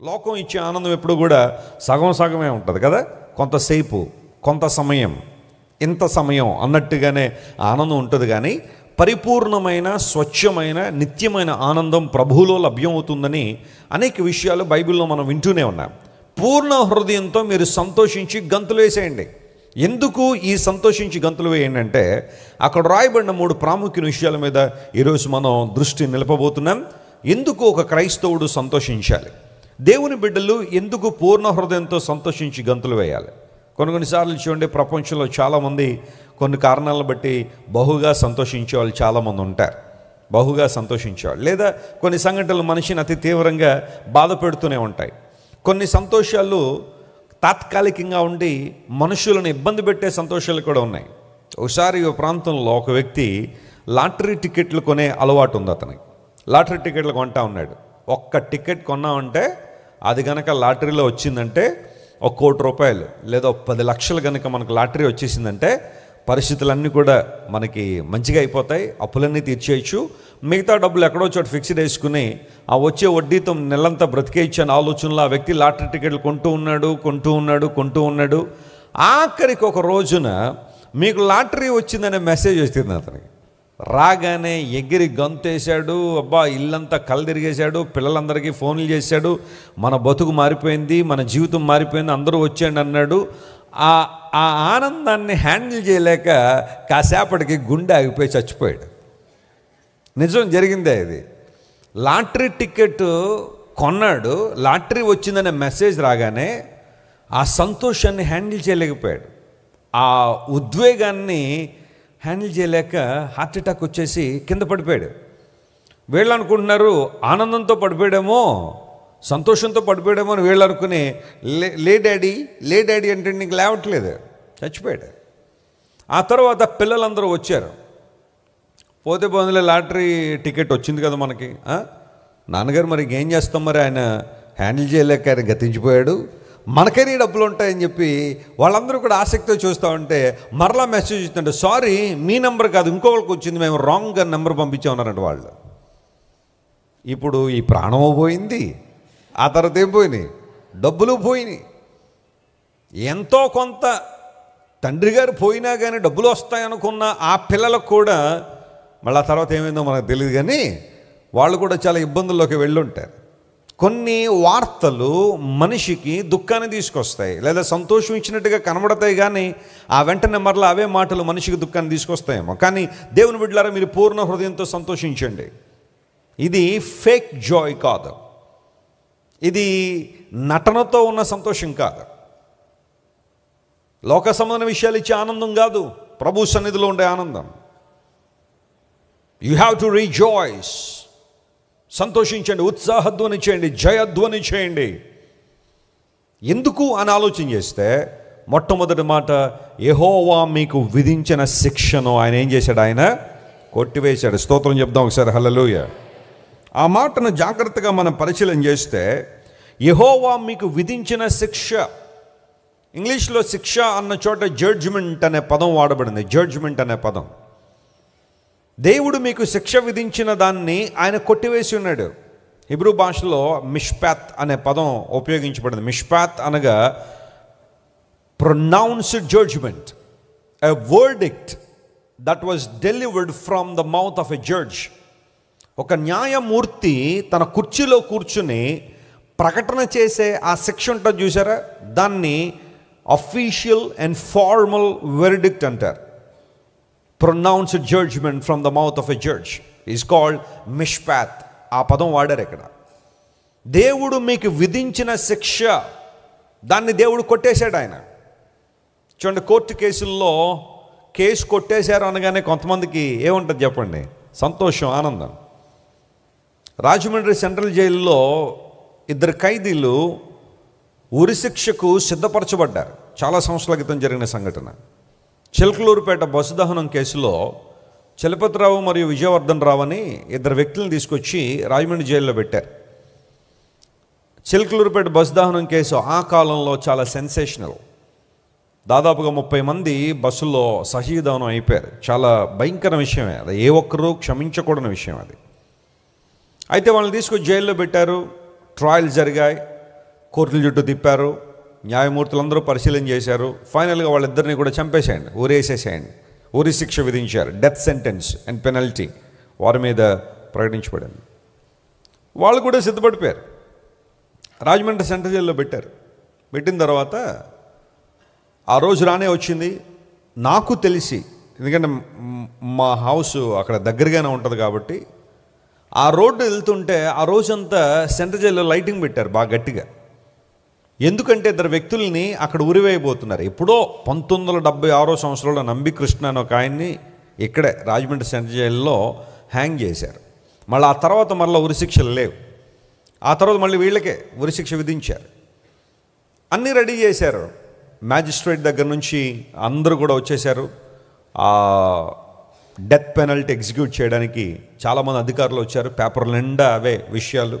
లోకం ఇచ్చే ఆనందం ఎప్పుడు కూడా సగం సగమే ఉంటుంది కదా. కొంతసేపు, కొంత సమయం, ఇంత సమయం అన్నట్టుగానే ఆనందం ఉంటుంది. కానీ పరిపూర్ణమైన, స్వచ్ఛమైన, నిత్యమైన ఆనందం ప్రభువులో లభ్యమవుతుందని అనేక విషయాలు బైబిల్లో మనం వింటూనే ఉన్నాం. పూర్ణ హృదయంతో మీరు సంతోషించి గంతులు వేసేయండి. ఎందుకు ఈ సంతోషించి గంతులు వేయండి అంటే, అక్కడ రాయబడిన 3 ప్రాముఖ్య విషయాల మీద ఈరోజు మనం దృష్టి నిలపబోతున్నాం. ఎందుకు ఒక క్రైస్తవుడు సంతోషించాలి, దేవుని బిడ్డలు ఎందుకు పూర్ణ హృదయంతో సంతోషించి గంతులు వేయాలి. కొన్నిసార్లు చూడండి, ప్రపంచంలో చాలామంది కొన్ని కారణాలను బట్టి బహుగా సంతోషించే వాళ్ళు చాలామంది ఉంటారు. బహుగా సంతోషించేవాళ్ళు, లేదా కొన్ని సంఘటనలు మనిషిని అతి తీవ్రంగా బాధ పెడుతూనే ఉంటాయి. కొన్ని సంతోషాలు తాత్కాలికంగా ఉండి మనుషులను ఇబ్బంది పెట్టే సంతోషాలు కూడా ఉన్నాయి. ఒకసారి ఈ ప్రాంతంలో ఒక వ్యక్తి లాటరీ టికెట్లు కొనే అలవాటు ఉంది అతనికి. లాటరీ టికెట్లు కొంటా ఉన్నాడు. ఒక్క టికెట్ కొన్నామంటే అది కనుక లాటరీలో వచ్చిందంటే ₹1 కోటి లేదా 10 లక్షలు కనుక మనకు లాటరీ వచ్చేసిందంటే పరిస్థితులన్నీ కూడా మనకి మంచిగా అయిపోతాయి, అప్పులన్నీ తీర్చేయచ్చు. మిగతా డబ్బులు ఎక్కడో చోట ఫిక్స్డ్ వేసుకుని ఆ వచ్చే వడ్డీతో నెలంతా బ్రతికేయచ్చు అనే ఆలోచనలో ఆ వ్యక్తి లాటరీ టికెట్లు కొంటూ ఉన్నాడు. ఆఖరికి ఒక రోజున మీకు లాటరీ వచ్చిందనే మెసేజ్ వచ్చింది అతనికి. రాగానే ఎగిరి గంతేశాడు. అబ్బా, ఇల్లంతా కళ్ళు తిరిగేశాడు, పిల్లలందరికీ ఫోన్లు చేశాడు, మన బతుకు మారిపోయింది, మన జీవితం మారిపోయింది, అందరూ వచ్చేయండి అన్నాడు. ఆ ఆనందాన్ని హ్యాండిల్ చేయలేక కాసేపటికి గుండె ఆగిపోయి చచ్చిపోయాడు. నిజం జరిగిందే ఇది. లాటరీ టికెట్ కొన్నాడు, లాటరీ వచ్చిందనే మెసేజ్ రాగానే ఆ సంతోషాన్ని హ్యాండిల్ చేయలేకపోయాడు. ఆ ఉద్వేగాన్ని హ్యాండిల్ చేయలేక హార్ట్ అటాక్ వచ్చేసి కింద పడిపోయాడు. వీళ్ళు అనుకుంటున్నారు ఆనందంతో పడిపోయాడేమో, సంతోషంతో పడిపోయాడేమో అని వీళ్ళు అనుకుని లే డాడీ అంటే నీకు లేవట్లేదు, చచ్చిపోయాడు. ఆ తర్వాత పిల్లలందరూ వచ్చారు. పోతే పోందులే, లాటరీ టికెట్ వచ్చింది కదా మనకి, నాన్నగారు మరి ఏం చేస్తాం, మరి ఆయన హ్యాండిల్ చేయలేక ఆయన గతించిపోయాడు, మనకైనా డబ్బులు ఉంటాయని చెప్పి వాళ్ళందరూ కూడా ఆసక్తితో చూస్తూ ఉంటే మరలా మెసేజ్ ఇస్తుంటే, సారీ మీ నెంబర్ కాదు ఇంకొకరికి వచ్చింది, మేము రాంగ్గా నెంబర్ పంపించామన్నారంట వాళ్ళు. ఇప్పుడు ఈ ప్రాణము పోయింది, ఆ తర్వాత ఏం పోయినాయి, డబ్బులు పోయినాయి. ఎంతో కొంత తండ్రి గారు పోయినా కానీ డబ్బులు వస్తాయనుకున్న ఆ పిల్లలకు కూడా మళ్ళీ ఆ తర్వాత ఏమైందో మనకు తెలియదు, కానీ వాళ్ళు కూడా చాలా ఇబ్బందుల్లోకి వెళ్ళుంటారు. కొన్ని వార్తలు మనిషికి దుఃఖాన్ని తీసుకొస్తాయి, లేదా సంతోషం ఇచ్చినట్టుగా కనబడతాయి, కానీ ఆ వెంటనే మరలా అవే మాటలు మనిషికి దుఃఖాన్ని తీసుకొస్తాయేమో. కానీ దేవుని బిడ్డలారా, మీరు పూర్ణ హృదయంతో సంతోషించండి. ఇది ఫేక్ జాయ్ కాదు, ఇది నటనతో ఉన్న సంతోషం కాదు, లోక సంబంధమైన విషయాలు ఇచ్చే ఆనందం కాదు, ప్రభు సన్నిధిలో ఉండే ఆనందం. You have to rejoice. సంతోషించండి, ఉత్సాహధ్వని చేయండి, జయధ్వని చేయండి. ఎందుకు అని ఆలోచన చేస్తే మొట్టమొదటి మాట, యెహోవా మీకు విధించిన శిక్షను ఆయన ఏం చేశాడు, ఆయన కొట్టివేశాడు. స్తోత్రం చెప్దాం ఒకసారి, హల్లెలూయా. ఆ మాటను జాగ్రత్తగా మనం పరిశీలన చేస్తే, యెహోవా మీకు విధించిన శిక్ష, ఇంగ్లీష్లో శిక్ష అన్న చోట జడ్జ్మెంట్ అనే పదం వాడబడింది. జడ్జ్మెంట్ అనే పదం, దేవుడు మీకు శిక్ష విధించిన దాన్ని ఆయన కొట్టివేసి ఉన్నాడు. హిబ్రూ భాషలో మిష్పాత్ అనే పదం ఉపయోగించబడింది. మిష్పాత్ అనగా pronounced judgement, a verdict that was delivered from the mouth of a judge. ఒక న్యాయమూర్తి తన కుర్చీలో కూర్చుని ప్రకటన చేసే ఆ శిక్ష ఉంటుంది చూసారా, దాన్ని అఫీషియల్ అండ్ ఫార్మల్ వెర్డిక్ట్ అంటారు. Pronounced judgement from the mouth of a judge is called mishpat. ఆ పదం వాడారు ఇక్కడ. దేవుడు మీకు విధించిన శిక్ష, దాన్ని దేవుడు కొట్టేశాడు ఆయన. చూడండి, కోర్టు కేసుల్లో కేసు కొట్టేశారు అనగానే కొంతమందికి ఏముంటుంది చెప్పండి, సంతోషం, ఆనందం. రాజమండ్రి సెంట్రల్ జైల్లో 2 ఖైదీలు ఉరిశిక్షకు సిద్ధపరచబడ్డారు. చాలా సంవత్సరాల క్రితం జరిగిన సంఘటన. చిలకలూరుపేట బస్సు దహనం కేసులో చలపతిరావు మరియు విజయవర్ధన్ రావు అని 2 వ్యక్తులను తీసుకొచ్చి రాజమండ్రి జైల్లో పెట్టారు. చిలకలూరుపేట బస్సు దహనం కేసు ఆ కాలంలో చాలా సెన్సేషనల్. దాదాపుగా 30 మంది బస్సుల్లో సహీదహనం అయిపోయారు. చాలా భయంకర విషయమే అది, ఏ ఒక్కరూ క్షమించకూడని విషయం అది. అయితే వాళ్ళని తీసుకొచ్చి జైల్లో పెట్టారు, ట్రయల్స్ జరిగాయి. కోర్టుల చుట్టూ తిప్పారు, న్యాయమూర్తులందరూ పరిశీలన చేశారు. ఫైనల్గా వాళ్ళిద్దరిని కూడా చంపేసేయండి, ఊరేసేసేయండి, ఊరి శిక్ష విధించారు. డెత్ సెంటెన్స్ అండ్ పెనల్టీ వారి మీద ప్రకటించబడింది. వాళ్ళు కూడా సిద్ధపడిపోయారు. రాజమండ్రి సెంట్రల్ జైల్లో పెట్టారు. పెట్టిన తర్వాత ఆ రోజు రానే వచ్చింది. నాకు తెలిసి, ఎందుకంటే మా హౌస్ అక్కడ దగ్గరగానే ఉంటుంది కాబట్టి, ఆ రోడ్డు వెళ్తుంటే ఆ రోజంతా సెంట్రల్ జైల్లో లైటింగ్ పెట్టారు బాగా గట్టిగా. ఎందుకంటే ఇద్దరు వ్యక్తుల్ని అక్కడ ఉరివేయబోతున్నారు. ఎప్పుడో 1976 సంవత్సరంలో నంబి కృష్ణ అని ఒక ఆయన్ని ఇక్కడే రాజమండ్రి సెంట్రల్ జైల్లో హ్యాంగ్ చేశారు. మళ్ళీ ఆ తర్వాత ఉరిశిక్షలు లేవు. ఆ తర్వాత మళ్ళీ వీళ్ళకే ఉరిశిక్ష విధించారు. అన్నీ రెడీ చేశారు. మ్యాజిస్ట్రేట్ దగ్గర నుంచి అందరూ కూడా వచ్చేశారు. ఆ డెత్ పెనల్టీ ఎగ్జిక్యూట్ చేయడానికి చాలామంది అధికారులు వచ్చారు. పేపర్ల నిండా అవే విషయాలు.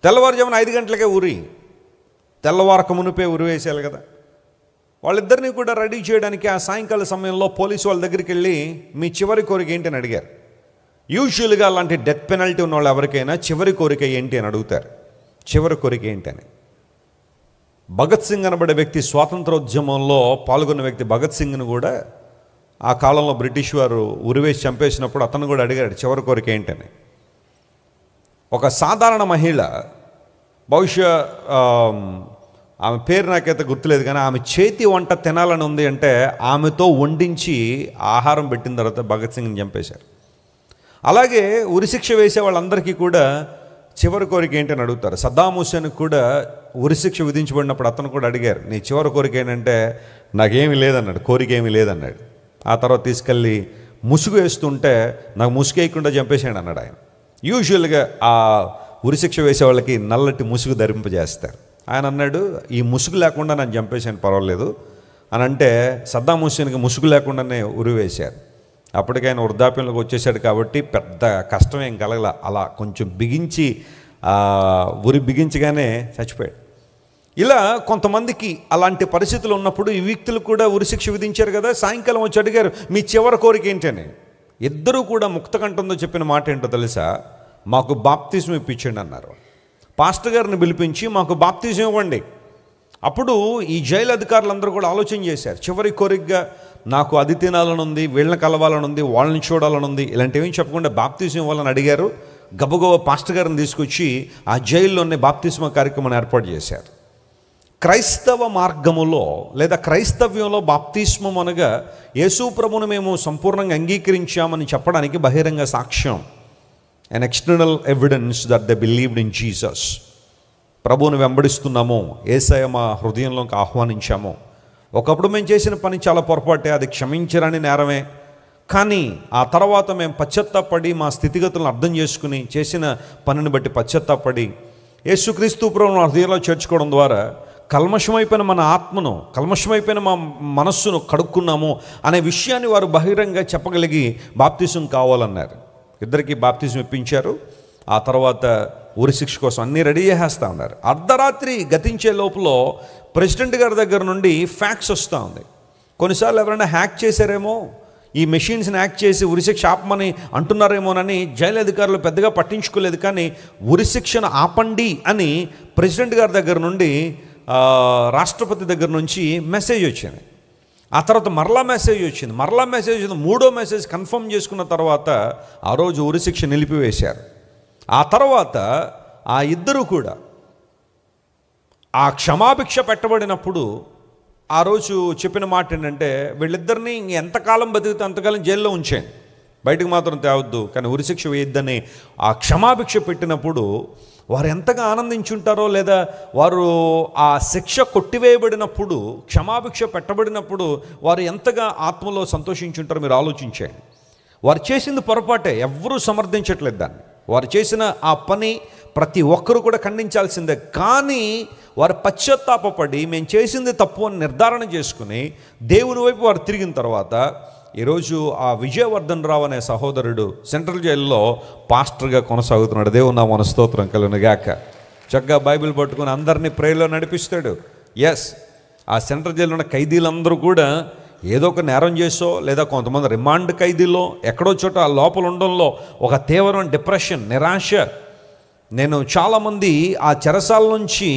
తెల్లవారుజామున 5 గంటలకే తెల్లవారక మునిపే ఉరివేసేయాలి కదా. వాళ్ళిద్దరినీ కూడా రెడీ చేయడానికి ఆ సాయంకాల సమయంలో పోలీసు వాళ్ళ దగ్గరికి వెళ్ళి మీ చివరి కోరిక ఏంటి అని అడిగారు. యూజువల్గా అలాంటి డెత్ పెనల్టీ ఉన్న వాళ్ళు ఎవరికైనా చివరి కోరిక ఏంటి అని అడుగుతారు. చివరి కోరిక ఏంటి అని. భగత్ సింగ్ అనబడే వ్యక్తి, స్వాతంత్రోద్యమంలో పాల్గొన్న వ్యక్తి భగత్ సింగ్ను కూడా ఆ కాలంలో బ్రిటిష్ వారు ఉరివేసి చంపేసినప్పుడు అతను కూడా అడిగాడు చివరి కోరిక ఏంటని. ఒక సాధారణ మహిళ, బహుశా ఆమె పేరు నాకైతే గుర్తులేదు, కానీ ఆమె చేతి వంట తినాలని ఉంది అంటే ఆమెతో వండించి ఆహారం పెట్టిన తర్వాత భగత్ సింగ్ని చంపేశారు. అలాగే ఉరిశిక్ష వేసే వాళ్ళందరికీ కూడా చివరి కోరిక ఏంటని అడుగుతారు. సద్దాం హుస్సేన్కి కూడా ఉరిశిక్ష విధించబడినప్పుడు అతను కూడా అడిగారు, నీ చివరి కోరిక ఏంటంటే నాకేమీ లేదన్నాడు, కోరిక ఏమీ లేదన్నాడు. ఆ తర్వాత తీసుకెళ్ళి ముసుగు వేస్తుంటే నాకు ముసుగు వేయకుండా చంపేసాడు అన్నాడు ఆయన. యూజువల్గా ఆ ఉరిశిక్ష వేసే వాళ్ళకి నల్లటి ముసుగు ధరింపజేస్తారు. ఆయన అన్నాడు, ఈ ముసుగు లేకుండా నన్ను చంపేసాను పర్వాలేదు అని అంటే సద్దాం హుస్సేన్కి ముసుగు లేకుండానే ఉరి వేశారు. అప్పటికైనా వృద్ధాప్యంలోకి వచ్చేసాడు కాబట్టి పెద్ద కష్టం ఏం కలగల. అలా కొంచెం బిగించి ఉరి బిగించగానే చచ్చిపోయాడు. ఇలా కొంతమందికి అలాంటి పరిస్థితులు ఉన్నప్పుడు ఈ వ్యక్తులు కూడా ఉరిశిక్ష విధించారు కదా. సాయంకాలం వచ్చి అడిగారు, మీ చివరి కోరిక ఏంటని. ఇద్దరూ కూడా ముక్తకంఠంతో చెప్పిన మాట ఏంటో తెలుసా? మాకు బాప్తిజం ఇప్పించండి అన్నారు. పాస్టర్ గారిని పిలిపించి మాకు బాప్తిజం ఇవ్వండి. అప్పుడు ఈ జైలు అధికారులందరూ కూడా ఆలోచన చేశారు. చివరి కోరికగా నాకు అది తినాలని ఉంది, వీళ్ళని కలవాలని ఉంది, వాళ్ళని చూడాలని ఉంది, ఇలాంటివేం చెప్పకుండా బాప్తిజం ఇవ్వాలని అడిగారు. గబగబా పాస్టర్ గారిని తీసుకొచ్చి ఆ జైల్లోనే బాప్తిజం కార్యక్రమాన్ని ఏర్పాటు చేశారు. క్రైస్తవ మార్గములో లేదా క్రైస్తవ్యంలో బాప్తిస్మం అనగా యేసు ప్రభువును మేము సంపూర్ణంగా అంగీకరించామని చెప్పడానికి బహిరంగ సాక్ష్యం, an external evidence that they believed in Jesus. ప్రభువును వెంబడిస్తున్నాము, యేసయ్య మా హృదయంలోకి ఆహ్వానించాము. ఒకప్పుడు మేము చేసిన పని చాలా పొరపాటే, అది క్షమించరని నేరమే. కానీ ఆ తర్వాత మేము పశ్చాత్తాపడి మా స్థితిగతులను అర్థం చేసుకుని చేసిన పనిని బట్టి పశ్చాత్తాపడి యేసుక్రీస్తు ప్రభువును హృదయంలో చేర్చుకోవడం ద్వారా కల్మషమైపోయిన మన ఆత్మను, కల్మషమైపోయిన మా మనస్సును కడుక్కున్నాము అనే విషయాన్ని వారు బహిరంగ చెప్పగలిగి బాప్తిజం కావాలన్నారు. ఇద్దరికి బాప్తిజం ఇప్పించారు. ఆ తర్వాత ఉరిశిక్ష కోసం అన్నీ రెడీ చేసేస్తూ ఉన్నారు. అర్ధరాత్రి గతించే లోపల ప్రెసిడెంట్ గారి దగ్గర నుండి ఫ్యాక్స్ వస్తూ ఉంది. కొన్నిసార్లు ఎవరైనా హ్యాక్ చేశారేమో, ఈ మెషిన్స్ని హ్యాక్ చేసి ఉరిశిక్ష ఆపమని అంటున్నారేమోనని జైలు అధికారులు పెద్దగా పట్టించుకోలేదు. కానీ ఉరిశిక్షను ఆపండి అని ప్రెసిడెంట్ గారి దగ్గర నుండి, రాష్ట్రపతి దగ్గర నుంచి మెసేజ్ వచ్చింది. ఆ తర్వాత మరలా మెసేజ్ వచ్చింది. మూడో మెసేజ్ కన్ఫర్మ్ చేసుకున్న తర్వాత ఆ రోజు ఉరిశిక్ష నిలిపివేశారు. ఆ తర్వాత ఆ ఇద్దరు కూడా ఆ క్షమాభిక్ష పెట్టబడినప్పుడు ఆ రోజు చెప్పిన మాట ఏంటంటే, వీళ్ళిద్దరినీ ఎంతకాలం బతికితే అంతకాలం జైల్లో ఉంచేయండి, బయటకు మాత్రం తేవద్దు, కానీ ఉరిశిక్ష వేయొద్దని ఆ క్షమాభిక్ష పెట్టినప్పుడు వారు ఎంతగా ఆనందించుంటారో, లేదా వారు ఆ శిక్ష కొట్టివేయబడినప్పుడు, క్షమాభిక్ష పెట్టబడినప్పుడు వారు ఎంతగా ఆత్మలో సంతోషించుంటారో మీరు ఆలోచించండి. వారు చేసింది పొరపాటే, ఎవ్వరూ సమర్థించట్లేదు దాన్ని. వారు చేసిన ఆ పని ప్రతి ఒక్కరూ కూడా ఖండించాల్సిందే. కానీ వారు పశ్చాత్తాపపడి మేము చేసింది తప్పు అని నిర్ధారణ చేసుకుని దేవుని వైపు వారు తిరిగిన తర్వాత ఈరోజు ఆ విజయవర్ధన్ రావు అనే సహోదరుడు సెంట్రల్ జైల్లో పాస్టర్గా కొనసాగుతున్నాడు. దేవుని నామమున స్తోత్రం కలుగును గాక. చక్కగా బైబిల్ పట్టుకుని అందరినీ ప్రేయర్లో నడిపిస్తాడు. ఎస్, ఆ సెంట్రల్ జైల్లో ఉన్న ఖైదీలందరూ కూడా ఏదో ఒక నేరం చేసో, లేదా కొంతమంది రిమాండ్ ఖైదీలో ఎక్కడో చోట ఆ లోపల ఉండడంలో ఒక తీవ్రమైన డిప్రెషన్, నిరాశ, నేను చాలామంది ఆ చెరసాల నుంచి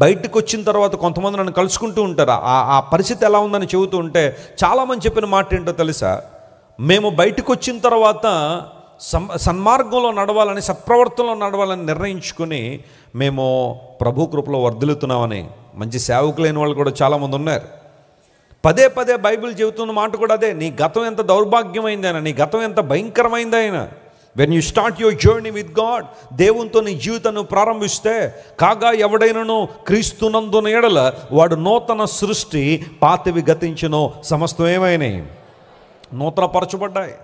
బయటకు వచ్చిన తర్వాత కొంతమంది నన్ను కలుసుకుంటూ ఉంటారు. ఆ పరిస్థితి ఎలా ఉందని చెబుతూ ఉంటే చాలామంది చెప్పిన మాట ఏంటో తెలుసా? మేము బయటకు వచ్చిన తర్వాత సన్మార్గంలో నడవాలని, సత్ప్రవర్తనలో నడవాలని నిర్ణయించుకొని మేము ప్రభు కృపలో వర్ధిల్లుతున్నామని మంచి సేవకులైన వాళ్ళు కూడా చాలామంది ఉన్నారు. పదే పదే బైబిల్ చెబుతున్న మాట కూడా అదే. నీ గతం ఎంత దౌర్భాగ్యమైంది అయినా, నీ గతం ఎంత భయంకరమైంది అయినా, when you start your journey with God, దేవునితో నీ జీవితాన్ని ప్రారంభిస్తే, కాగా ఎవడైనను క్రీస్తునందున ఎడల వాడు నూతన సృష్టి, పాతవి గతించును, సమస్తం ఏమైనాయి? నూతనపరచబడ్డాయి.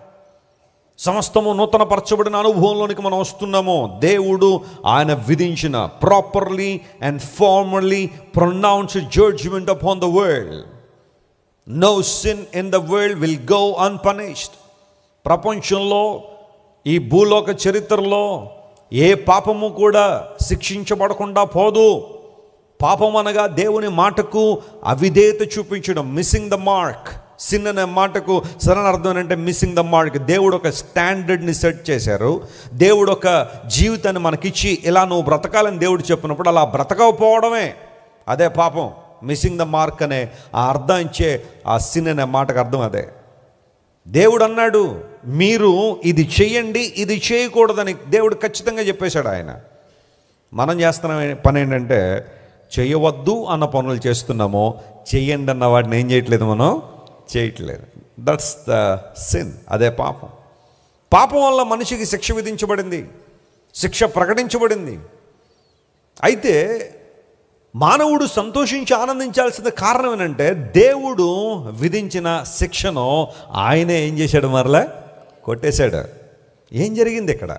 సమస్తము నూతనపరచబడిన అనుభవంలోనికి మనం వస్తున్నాము. దేవుడు ఆయన విధించిన properly and formally pronounced judgement upon the world. No sin in the world will go unpunished. ప్రపంచంలో, ఈ భూలోక చరిత్రలో ఏ పాపము కూడా శిక్షించబడకుండా పోదు. పాపం అనగా దేవుని మాటకు అవిధేయత చూపించడం, మిస్సింగ్ ద మార్క్. సిన్ అనే మాటకు సరైన అర్థం ఏంటంటే మిస్సింగ్ ద మార్క్. దేవుడు ఒక స్టాండర్డ్ని సెట్ చేశారు. దేవుడు ఒక జీవితాన్ని మనకిచ్చి ఇలా నువ్వు బ్రతకాలని దేవుడు చెప్పినప్పుడు అలా బ్రతకపోవడమే అదే పాపం. మిస్సింగ్ ద మార్క్ అనే ఆ అర్థం ఇచ్చే ఆ సిన్ అనే మాటకు అర్థం అదే. దేవుడు అన్నాడు, మీరు ఇది చెయ్యండి, ఇది చేయకూడదని దేవుడు ఖచ్చితంగా చెప్పేశాడు ఆయన. మనం చేస్తున్న పని ఏంటంటే చేయవద్దు అన్న పనులు చేస్తున్నామో, చెయ్యండి అన్న వాటిని ఏం చేయట్లేదు, మనం చేయట్లేదు. That's the sin. అదే పాపం. పాపం వల్ల మనిషికి శిక్ష విధించబడింది, శిక్ష ప్రకటించబడింది. అయితే మానవుడు సంతోషించి ఆనందించాల్సిన కారణం ఏంటంటే దేవుడు విధించిన శిక్షను ఆయనే ఏం చేశాడు? మరలా కొట్టేశాడు. ఏం జరిగింది ఇక్కడ?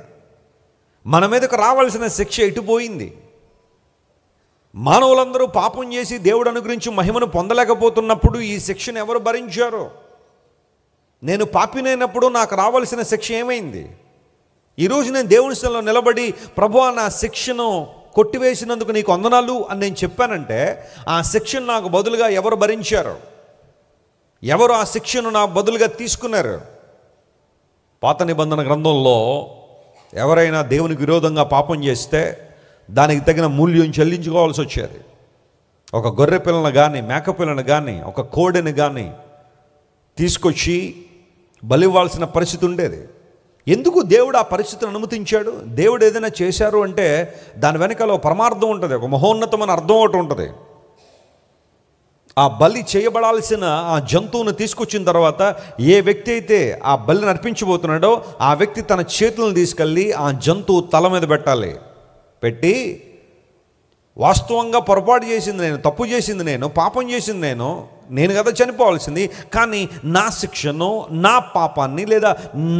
మన మీదకు రావాల్సిన శిక్ష ఎటుపోయింది? మానవులందరూ పాపం చేసి దేవుడు అనుగ్రహించి మహిమను పొందలేకపోతున్నప్పుడు ఈ శిక్షను ఎవరు భరించారు? నేను పాపినైనప్పుడు నాకు రావాల్సిన శిక్ష ఏమైంది? ఈరోజు నేను దేవుని స్థలంలో నిలబడి, ప్రభువా నా శిక్షను కొట్టివేసినందుకు నీకు వందనాలు అని నేను చెప్పానంటే, ఆ శిక్షను నాకు బదులుగా ఎవరు భరించారు? ఎవరు ఆ శిక్షను నాకు బదులుగా తీసుకున్నారు? పాత నిబంధన గ్రంథంలో ఎవరైనా దేవునికి విరోధంగా పాపం చేస్తే దానికి తగిన మూల్యం చెల్లించుకోవాల్సి వచ్చేది. ఒక గొర్రె పిల్లను కానీ, మేక పిల్లను కానీ, ఒక కోడెని కానీ తీసుకొచ్చి బలివ్వాల్సిన పరిస్థితి ఉండేది. ఎందుకు దేవుడు ఆ పరిస్థితిని అనుమతించాడు? దేవుడు ఏదైనా చేశారు అంటే దాని వెనకాల పరమార్థం ఉంటుంది, ఒక మహోన్నతమైన అర్థం ఒకటి ఉంటుంది. ఆ బలి చేయబడాల్సిన ఆ జంతువును తీసుకొచ్చిన తర్వాత ఏ వ్యక్తి అయితే ఆ బలిని అర్పించబోతున్నాడో ఆ వ్యక్తి తన చేతులను తీసుకెళ్ళి ఆ జంతువు తల మీద పెట్టాలి. పెట్టి, వాస్తవంగా పొరపాటు చేసింది నేను, తప్పు చేసింది నేను, పాపం చేసింది నేను కదా చనిపోవాల్సింది, కానీ నా శిక్షను, నా పాపాన్ని, లేదా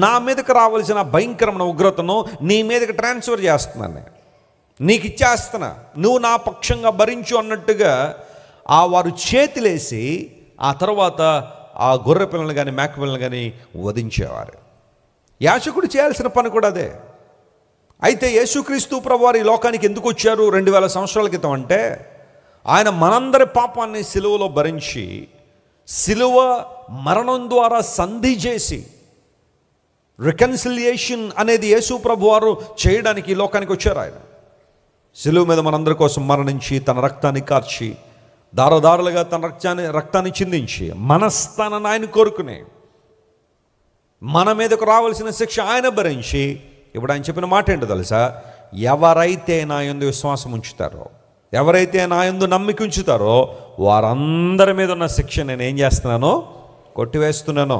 నా మీదకి రావాల్సిన భయంకరమైన ఉగ్రతను నీ మీదకి ట్రాన్స్ఫర్ చేస్తున్నాను, నీకు ఇచ్చేస్తున్నా, నువ్వు నా పక్షంగా భరించు అన్నట్టుగా ఆ వారు చేతులేసి ఆ తర్వాత ఆ గొర్రె పిల్లలు కానీ, మేక పిల్లలు కానీ వధించేవారు. యాజకుడు చేయాల్సిన పని కూడా అదే. అయితే యేసుక్రీస్తు ప్రభువారు ఈ లోకానికి ఎందుకు వచ్చారు 2000 సంవత్సరాల క్రితం అంటే, ఆయన మనందరి పాపాన్ని సిలువలో భరించి, సిలువ మరణం ద్వారా సంధి చేసి, రికన్సిలియేషన్ అనేది యేసు ప్రభువారు చేయడానికి ఈ లోకానికి వచ్చారు. ఆయన సిలువ మీద మనందరి కోసం మరణించి, తన రక్తాన్ని కార్చి, దారదారులుగా తన రక్తాన్ని చిందించి, మన స్థానాన్ని ఆయన కోరుకునే, మన మీదకు రావాల్సిన శిక్ష ఆయన భరించి, ఇప్పుడు ఆయన చెప్పిన మాట ఏంటో తెలుసా? ఎవరైతే నా యందు విశ్వాసం ఉంచుతారో, ఎవరైతే నా యందు నమ్మిక ఉంచుతారో వారందరి మీద ఉన్న శిక్ష నేను ఏం చేస్తున్నానో? కొట్టివేస్తున్నాను.